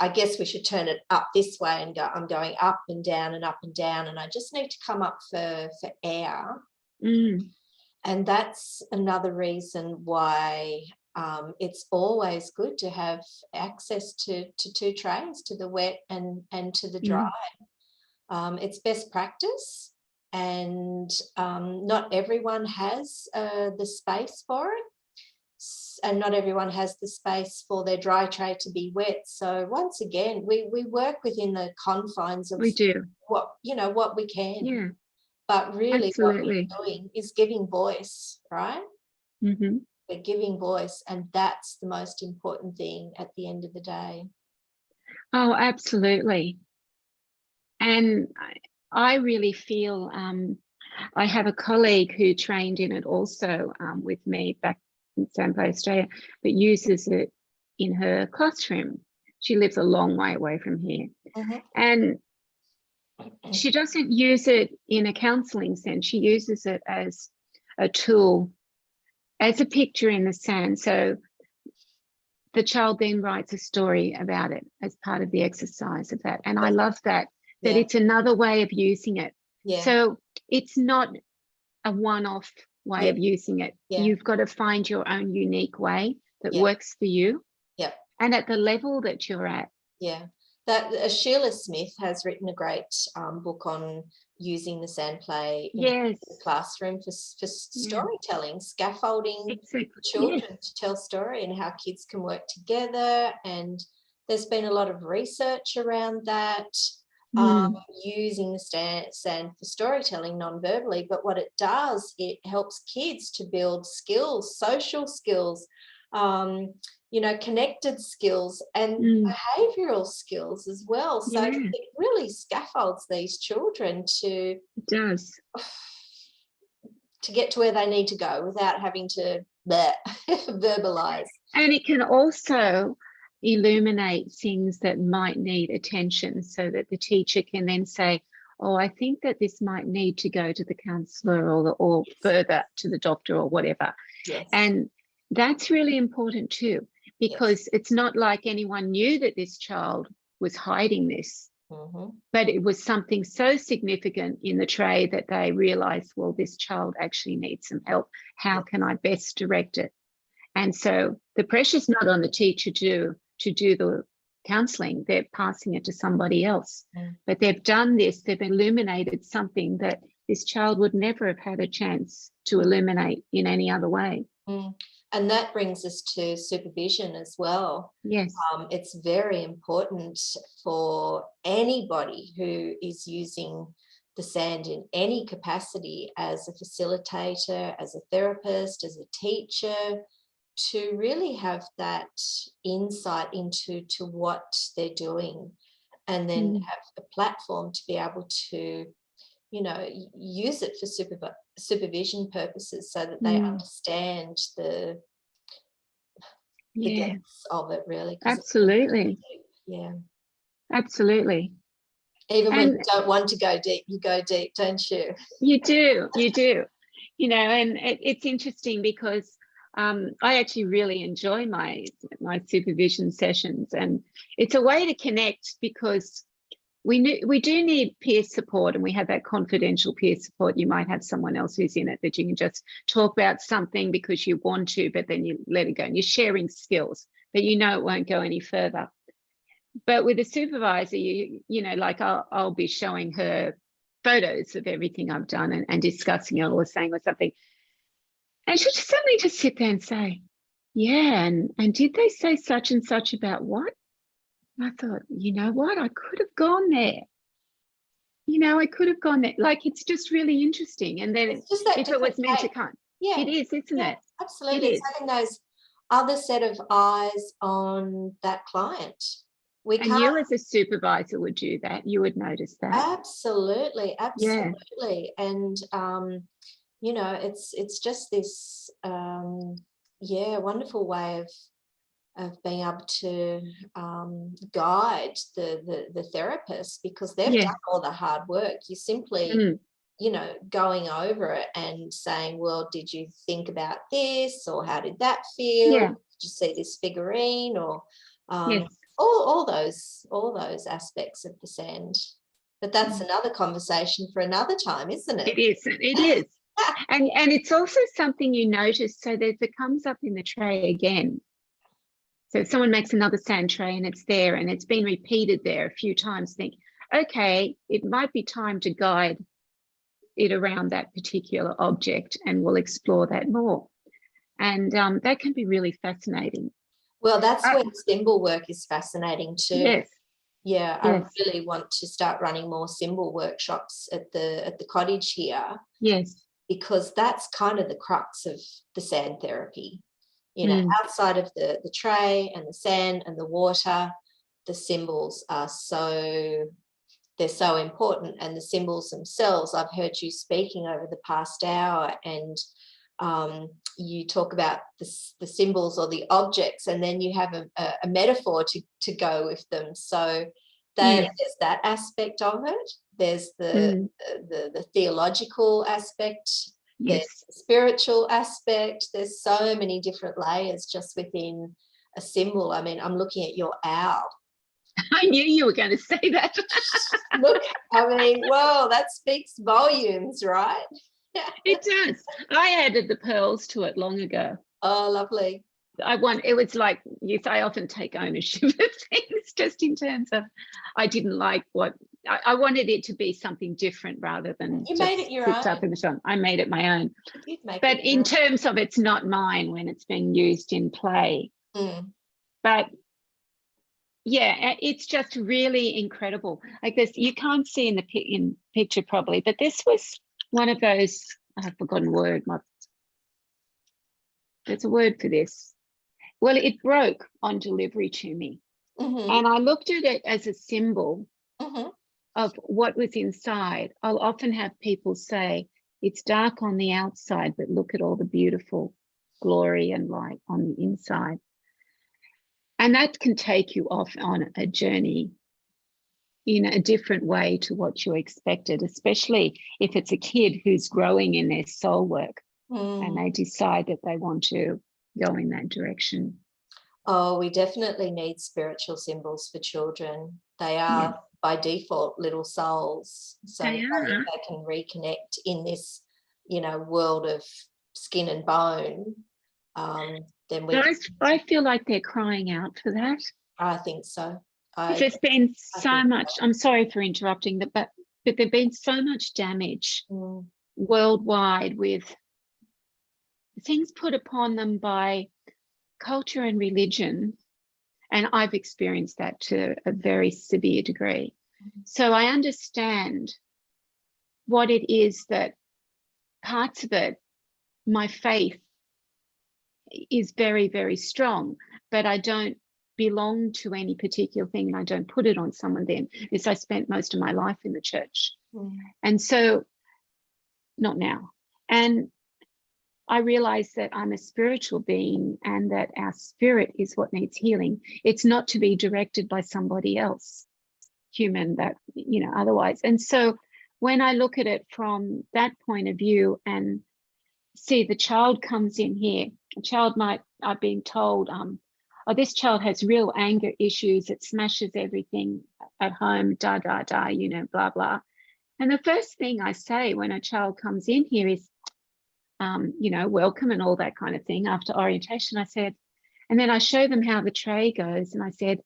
I guess we should turn it up this way and go, I'm going up and down and up and down, and I just need to come up for air. And that's another reason why it's always good to have access to two trays, to the wet and to the dry. It's best practice, and not everyone has the space for it. And not everyone has the space for their dry tray to be wet. So once again, we work within the confines of what we can. Yeah. But really Absolutely. what we're doing is giving voice, right? We're giving voice, and that's the most important thing at the end of the day. Oh, absolutely. And I really feel I have a colleague who trained in it also with me back in Sandplay, Australia, but uses it in her classroom. She lives a long way away from here. And she doesn't use it in a counselling sense. She uses it as a tool, as a picture in the sand. So the child then writes a story about it as part of the exercise of that. And I love that it's another way of using it. So it's not a one-off way of using it. You've got to find your own unique way that works for you. And at the level that you're at. That Sheila Smith has written a great book on using the Sandplay in the classroom for storytelling, scaffolding children to tell story, and how kids can work together. And there's been a lot of research around that, using the sand for storytelling non-verbally. But what it does, it helps kids to build skills, social skills, connected skills, and behavioural skills as well. So it really scaffolds these children to get to where they need to go without having to verbalise. And it can also illuminate things that might need attention, so that the teacher can then say, oh, I think that this might need to go to the counsellor or further to the doctor or whatever. And that's really important too, because it's not like anyone knew that this child was hiding this, but it was something so significant in the tray that they realised, well, this child actually needs some help. How can I best direct it? And so the pressure's not on the teacher to do the counselling. They're passing it to somebody else. But they've done this, they've illuminated something that this child would never have had a chance to illuminate in any other way. And that brings us to supervision as well. It's very important for anybody who is using the sand in any capacity, as a facilitator, as a therapist, as a teacher, to really have that insight into what they're doing, and then have a platform to be able to, use it for supervision purposes, so that they understand the depths of it, really. Absolutely. Absolutely. Even when you don't want to go deep, you go deep, don't you? You do. And it's interesting because I actually really enjoy my supervision sessions, and it's a way to connect, because we do need peer support, and we have that confidential peer support. You might have someone else who's in it that you can just talk about something because you want to, but then you let it go, and you're sharing skills, but it won't go any further. But with a supervisor, like I'll be showing her photos of everything I've done and discussing it or saying or something. And she'll just suddenly just sit there and say, and did they say such and such about what? And I thought, you know what? I could have gone there. I could have gone there. Like, it's just really interesting. And then it's just that if it was meant to come, it is, isn't it? Absolutely. It's having those other set of eyes on that client. You as a supervisor would do that. You would notice that. Absolutely. And it's just this wonderful way of being able to guide the therapist, because they've done all the hard work. You simply you know, going over it and saying, well, did you think about this, or how did that feel? Yeah. Did you see this figurine, or Yes. all those aspects of the sand. But that's another conversation for another time, isn't it? It is. It is. And it's also something you notice. So that if it comes up in the tray again, so if someone makes another sand tray and it's there and it's been repeated there a few times, think, okay, it might be time to guide it around that particular object, and we'll explore that more. And that can be really fascinating. Well, that's where symbol work is fascinating too. Yes. Yeah, Yes. I really want to start running more symbol workshops at the cottage here. Yes. Because that's kind of the crux of the sand therapy. You know, outside of the tray and the sand and the water, the symbols are they're so important. And the symbols themselves, I've heard you speaking over the past hour, and you talk about the symbols or the objects, and then you have a metaphor to go with them. So there's that aspect of it. There's the theological aspect. There's the spiritual aspect. There's so many different layers just within a symbol. I mean, I'm looking at your owl. I knew you were going to say that. Look, I mean, whoa, that speaks volumes, right? It does. I added the pearls to it long ago. Oh, lovely. It was like, yes, I often take ownership of things, just in terms of, I didn't like what, I wanted it to be something different rather than you made it your own. Up in the shop. I made it my own. You did make but it in terms of, it's not mine when it's being used in play. But yeah, it's just really incredible. Like this, you can't see in the picture probably, but this was one of those, I've forgotten word. There's a word for this. Well, it broke on delivery to me. And I looked at it as a symbol of what was inside. I'll often have people say, it's dark on the outside, but look at all the beautiful glory and light on the inside. And that can take you off on a journey in a different way to what you expected, especially if it's a kid who's growing in their soul work and they decide that they want to go in that direction. Oh, we definitely need spiritual symbols for children. They are by default little souls. So if they can reconnect in this, you know, world of skin and bone, then I feel like they're crying out for that. I think so. There's been so much, I'm sorry for interrupting, but there's been so much damage worldwide with things put upon them by culture and religion. And I've experienced that to a very severe degree. So I understand what it is that parts of it, my faith is very, very strong, but I don't belong to any particular thing, and I don't put it on someone then, because I spent most of my life in the church. And so, not now. And I realize that I'm a spiritual being and that our spirit is what needs healing. It's not to be directed by somebody else, human, that, you know, otherwise. And so when I look at it from that point of view and see the child comes in here, a child might, I've been told, oh, this child has real anger issues, it smashes everything at home, you know, blah, blah. And the first thing I say when a child comes in here is, you know, welcome and all that kind of thing after orientation. I said, and then I show them how the tray goes. And I said,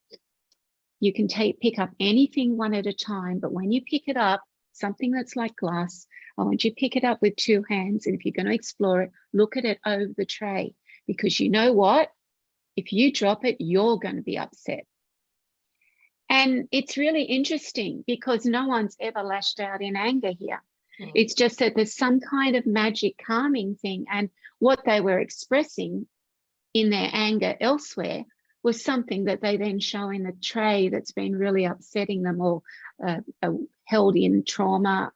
you can pick up anything one at a time, but when you pick it up, something that's like glass, I want you to pick it up with two hands. And if you're going to explore it, look at it over the tray, because you know what? If you drop it, you're going to be upset. And it's really interesting because no one's ever lashed out in anger here. It's just that there's some kind of magic calming thing, and what they were expressing in their anger elsewhere was something that they then show in the tray that's been really upsetting them, or held in trauma,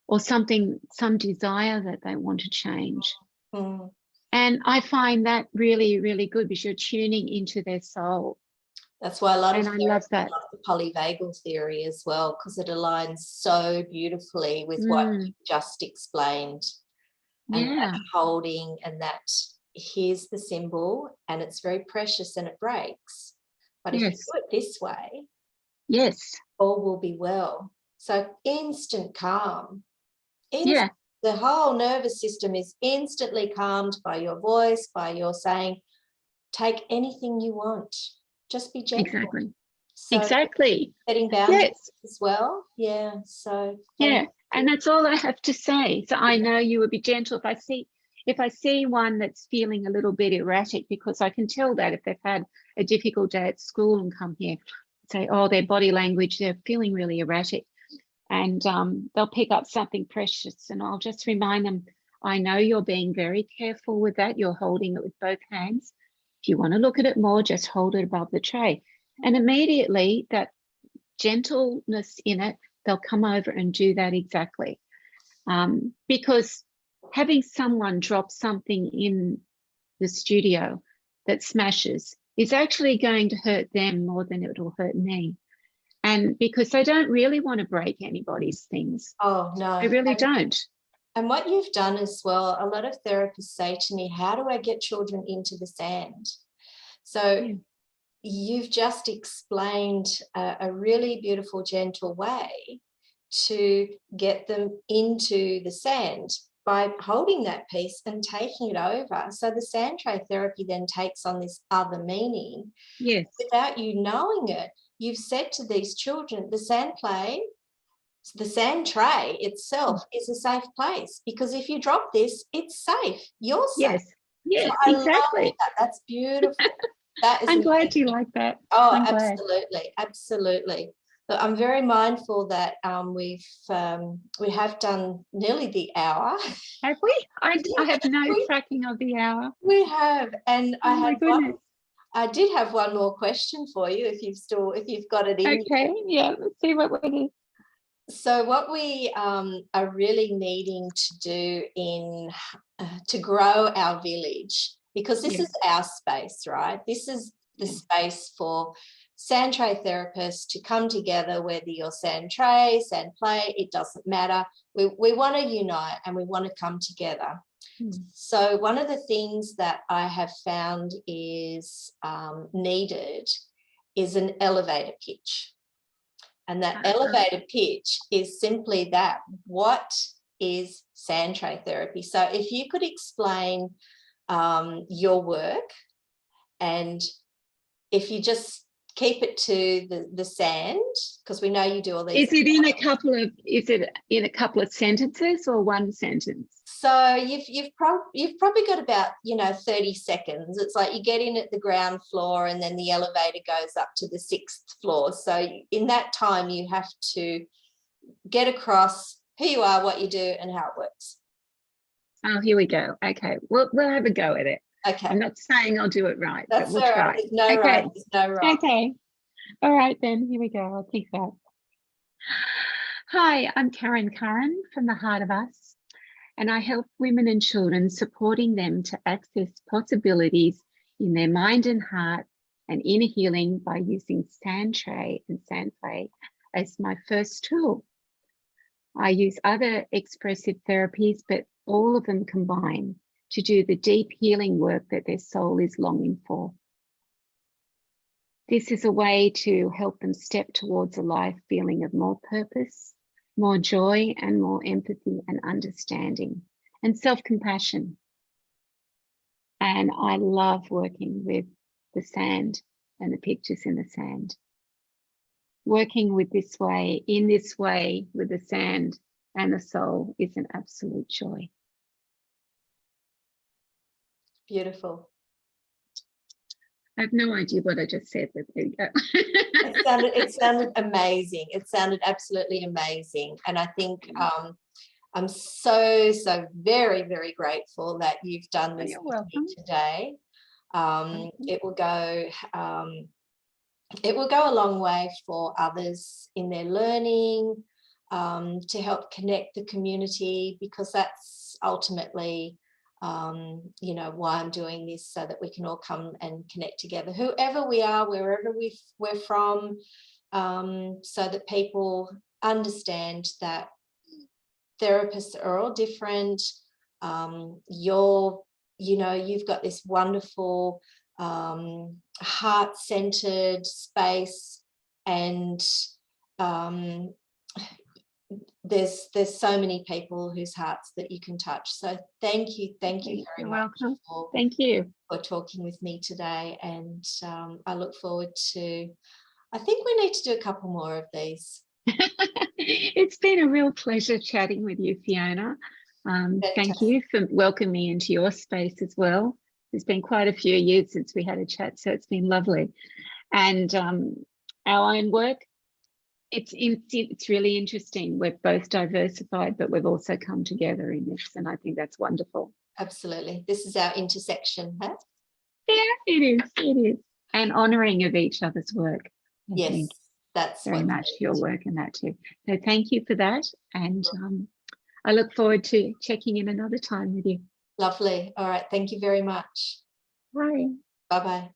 or some desire that they want to change. And I find that really, really good, because you're tuning into their soul. That's why a lot of I love that. love the polyvagal theory as well, because it aligns so beautifully with what you just explained. And Yeah. that holding, and that here's the symbol and it's very precious and it breaks. But if you Yes. do it this way, Yes. all will be well. So instant calm. Yeah. The whole nervous system is instantly calmed by your voice, by your saying, take anything you want. Just be gentle. Exactly. So exactly. setting boundaries Yes. as well. Yeah. So Yeah. And that's all I have to say. So I know you will be gentle. If I see one that's feeling a little bit erratic, because I can tell that if they've had a difficult day at school and come here, say, oh, their body language, they're feeling really erratic. And they'll pick up something precious, and I'll just remind them, I know you're being very careful with that. You're holding it with both hands. If you want to look at it more, just hold it above the tray. And immediately that gentleness in it, they'll come over and do that exactly. Because having someone drop something in the studio that smashes is actually going to hurt them more than it will hurt me. And because they don't really want to break anybody's things. Oh, no. They really don't. And what you've done as well, a lot of therapists say to me, how do I get children into the sand? So you've just explained a really beautiful, gentle way to get them into the sand by holding that piece and taking it over. So the sand tray therapy then takes on this other meaning. Yes. Without you knowing it, you've said to these children, the sand tray itself is a safe place, because if you drop this, it's safe. You're safe. Yes, so exactly. I love that. That's beautiful. That is I'm glad amazing. you like that. Oh, I'm absolutely, glad. absolutely. But I'm very mindful that we have done nearly the hour. Have we? I have no tracking of the hour. We have, and Oh my goodness. I did have one more question for you, if you've got it in. Okay, yeah, let's see what it is. So what we are really needing to do to grow our village, because this is our space, right? This is the space for sand tray therapists to come together, whether you're sand tray, sand play, it doesn't matter. We want to unite and we want to come together. So one of the things that I have found is needed is an elevator pitch. And that elevator pitch is simply that. What is sand tray therapy? So if you could explain your work, and if you just keep it to the sand, because we know you do all these. Is it in a couple of sentences or one sentence? So you've probably got about 30 seconds. It's like you get in at the ground floor and then the elevator goes up to the 6th floor. So in that time you have to get across who you are, what you do, and how it works. Oh, here we go. Okay, we'll have a go at it. Okay. I'm not saying I'll do it right, That's but we'll all try. right. There's no right. There's no right. Okay. All right then. Here we go. I'll take that. Hi, I'm Curran from the Heart of Us, and I help women and children, supporting them to access possibilities in their mind and heart and inner healing by using sand tray and Sandplay as my first tool. I use other expressive therapies, but all of them combine to do the deep healing work that their soul is longing for. This is a way to help them step towards a life feeling of more purpose, more joy, and more empathy and understanding and self-compassion. And I love working with the sand and the pictures in the sand. Working with in this way with the sand and the soul is an absolute joy. Beautiful. I have no idea what I just said, but there you go. It sounded amazing. It sounded absolutely amazing. And I think I'm so very, very grateful that you've done this with me today. It will go a long way for others in their learning, to help connect the community, because that's ultimately why I'm doing this, so that we can all come and connect together, whoever we are, wherever we're from, so that people understand that therapists are all different. You've got this wonderful heart-centered space, and there's so many people whose hearts that you can touch. So thank you very You're much welcome. Thank you for talking with me today, and I look forward to, I think we need to do a couple more of these. It's been a real pleasure chatting with you, Fiona. Thank you for welcoming me into your space as well. It's been quite a few years since we had a chat, so it's been lovely. And our own work, it's really interesting. We're both diversified, but we've also come together in this, and I think that's wonderful. Absolutely. This is our intersection, huh? Yeah, it is. And honouring of each other's work. I think that's very much your work and that too. So thank you for that. And I look forward to checking in another time with you. Lovely. All right. Thank you very much. Bye. Bye-bye.